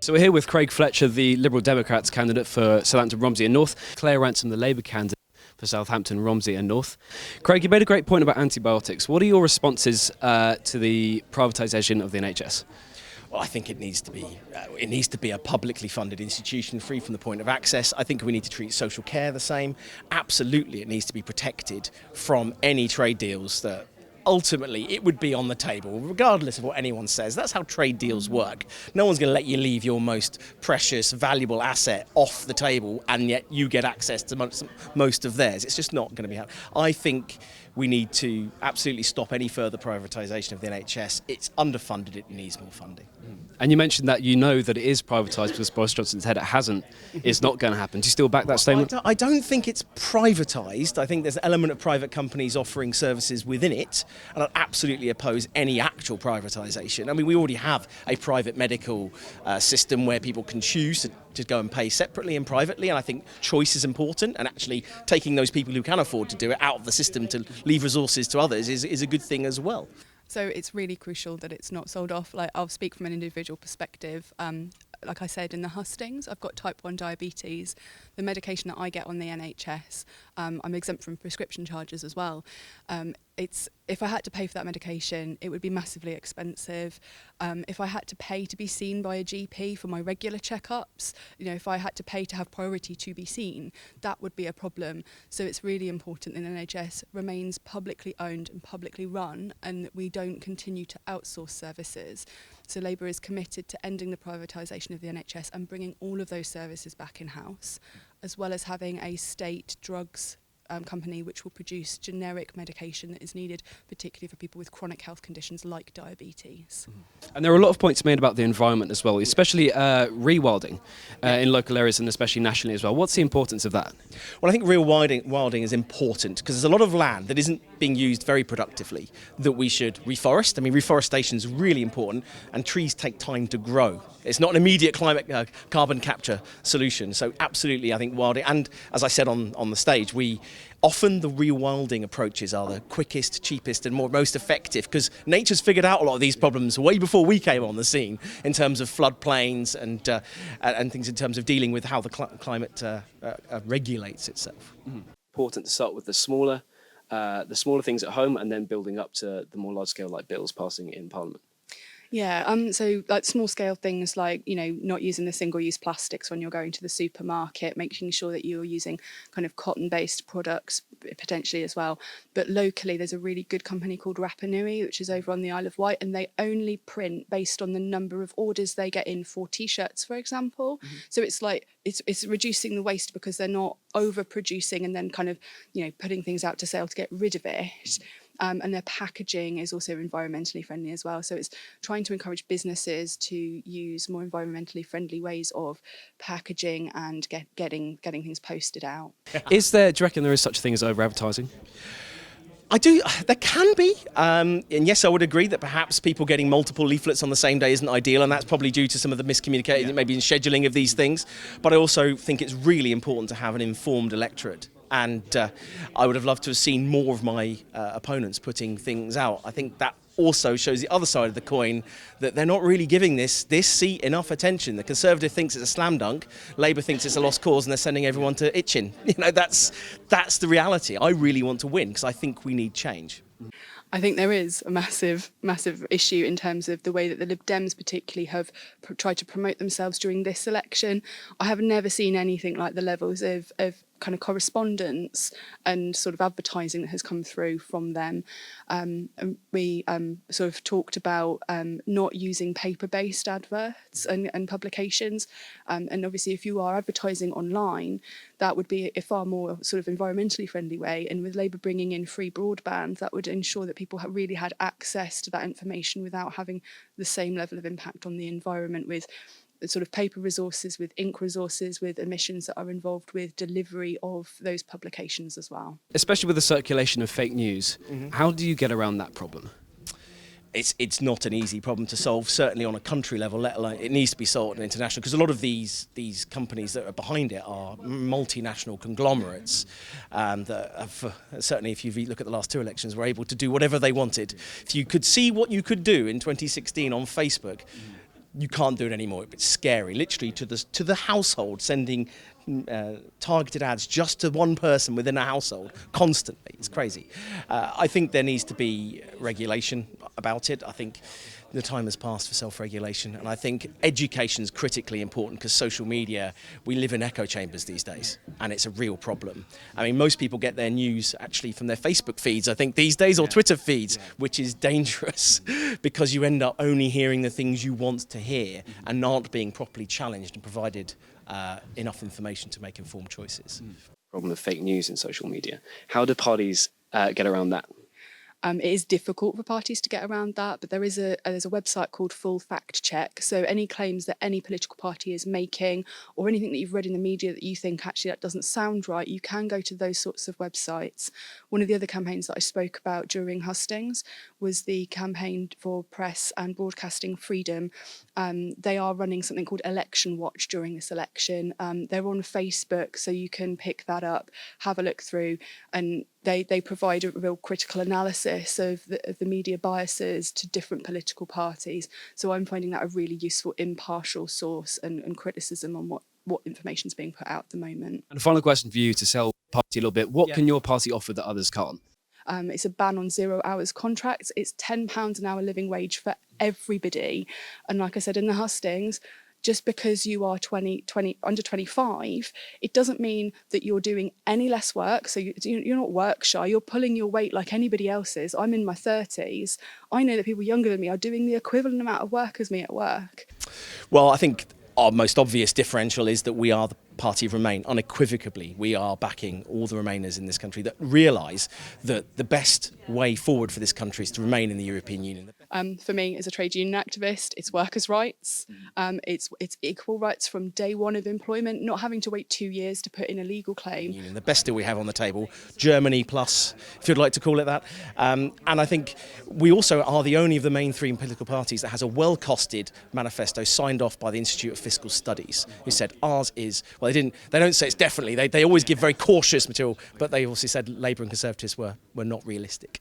So we're here with Craig Fletcher, the Liberal Democrats candidate for Southampton, Romsey and North, Claire Ransom, the Labour candidate for Southampton, Romsey and North. Craig, you made a great point about antibiotics. What are your responses to the privatisation of the NHS? Well, I think it needs to be a publicly funded institution, free from the point of access. I think we need to treat social care the same. Absolutely, it needs to be protected from any trade deals that ultimately it would be on the table, regardless of what anyone says. That's how trade deals work. No one's going to let you leave your most precious, valuable asset off the table, and yet you get access to most of theirs. It's just not going to be happening. I think we need to absolutely stop any further privatisation of the NHS. It's underfunded, it needs more funding. And you mentioned that you know that it is privatised because Boris Johnson said it hasn't. It's not going to happen. Do you still back that statement? I don't think it's privatised. I think there's an element of private companies offering services within it, and I'd absolutely oppose any actual privatisation. I mean, we already have a private medical system where people can choose to go and pay separately and privately, and I think choice is important, and actually taking those people who can afford to do it out of the system to leave resources to others is a good thing as well. So it's really crucial that it's not sold off. Like, I'll speak from an individual perspective. Like I said, in the Hustings, I've got type 1 diabetes. The medication that I get on the NHS, I'm exempt from prescription charges as well. If I had to pay for that medication, it would be massively expensive. If I had to pay to be seen by a GP for my regular checkups, if I had to pay to have priority to be seen, that would be a problem. So it's really important that the NHS remains publicly owned and publicly run, and that we don't continue to outsource services. So Labour is committed to ending the privatisation of the NHS and bringing all of those services back in-house, as well as having a state drugs company which will produce generic medication that is needed, particularly for people with chronic health conditions like diabetes. And there are a lot of points made about the environment as well, especially rewilding in local areas and especially nationally as well. What's the importance of that? Well, I think rewilding is important because there's a lot of land that isn't being used very productively that we should reforest. I mean, reforestation is really important, and trees take time to grow. It's not an immediate carbon capture solution. So absolutely, I think wilding, and as I said on the stage, often the rewilding approaches are the quickest, cheapest and most effective, because nature's figured out a lot of these problems way before we came on the scene in terms of floodplains and things in terms of dealing with how the climate regulates itself. Important to start with the smaller things at home and then building up to the more large scale, like bills passing in Parliament. Yeah, so like small scale things like, not using the single-use plastics when you're going to the supermarket, making sure that you're using kind of cotton-based products potentially as well. But locally, there's a really good company called Rapa Nui, which is over on the Isle of Wight, and they only print based on the number of orders they get in for T-shirts, for example. Mm-hmm. So it's like, it's reducing the waste because they're not overproducing and then kind of, putting things out to sale to get rid of it. And their packaging is also environmentally friendly as well. So it's trying to encourage businesses to use more environmentally friendly ways of packaging and getting things posted out. Do you reckon there is such a thing as over-advertising? I do. There can be. And yes, I would agree that perhaps people getting multiple leaflets on the same day isn't ideal, and that's probably due to some of the miscommunication, maybe in scheduling of these things. But I also think it's really important to have an informed electorate. And I would have loved to have seen more of my opponents putting things out. I think that also shows the other side of the coin, that they're not really giving this seat enough attention. The Conservative thinks it's a slam dunk, Labour thinks it's a lost cause, and they're sending everyone to Itchin. That's the reality. I really want to win because I think we need change. I think there is a massive issue in terms of the way that the Lib Dems particularly have tried to promote themselves during this election. I have never seen anything like the levels of kind of correspondence and sort of advertising that has come through from them. And we sort of talked about not using paper-based adverts and publications. And obviously, if you are advertising online, that would be a far more sort of environmentally friendly way. And with Labour bringing in free broadband, that would ensure that people really had access to that information without having the same level of impact on the environment with sort of paper resources, with ink resources, with emissions that are involved with delivery of those publications as well. Especially with the circulation of fake news, how do you get around that problem? It's not an easy problem to solve, certainly on a country level, let alone it needs to be solved on international, because a lot of these companies that are behind it are multinational conglomerates that have, certainly if you look at the last two elections, were able to do whatever they wanted. If you could see what you could do in 2016 on Facebook, you can't do it anymore. It's scary, literally to the household, sending targeted ads just to one person within a household constantly. It's crazy. I think there needs to be regulation about it. I think the time has passed for self-regulation, and I think education is critically important because social media, we live in echo chambers these days, and it's a real problem. I mean, most people get their news actually from their Facebook feeds, I think, these days, or Twitter feeds, which is dangerous because you end up only hearing the things you want to hear and aren't being properly challenged and provided enough information to make informed choices. Problem of fake news in social media. How do parties get around that? It is difficult for parties to get around that, but there's a website called Full Fact Check. So any claims that any political party is making, or anything that you've read in the media that you think actually that doesn't sound right, you can go to those sorts of websites. One of the other campaigns that I spoke about during Hustings was the campaign for press and broadcasting freedom. They are running something called Election Watch during this election. They're on Facebook, so you can pick that up, have a look through, and they provide a real critical analysis of the media biases to different political parties. So I'm finding that a really useful impartial source and criticism on what information is being put out at the moment. And a final question for you to sell party a little bit. What can your party offer that others can't? It's a ban on 0 hours contracts. It's £10 an hour living wage for everybody. And like I said, in the hustings, just because you are under 25, it doesn't mean that you're doing any less work. So you're not work shy. You're pulling your weight like anybody else is. I'm in my 30s. I know that people younger than me are doing the equivalent amount of work as me at work. Well, I think our most obvious differential is that we are the party of Remain. Unequivocally, we are backing all the Remainers in this country that realise that the best way forward for this country is to remain in the European Union. For me, as a trade union activist, it's workers' rights. It's equal rights from day one of employment, not having to wait 2 years to put in a legal claim. The best deal we have on the table, Germany plus, if you'd like to call it that. And I think we also are the only of the main three political parties that has a well-costed manifesto signed off by the Institute of Fiscal Studies, who said ours is, well, they don't say it's definitely, they always give very cautious material, but they also said Labour and Conservatives were not realistic.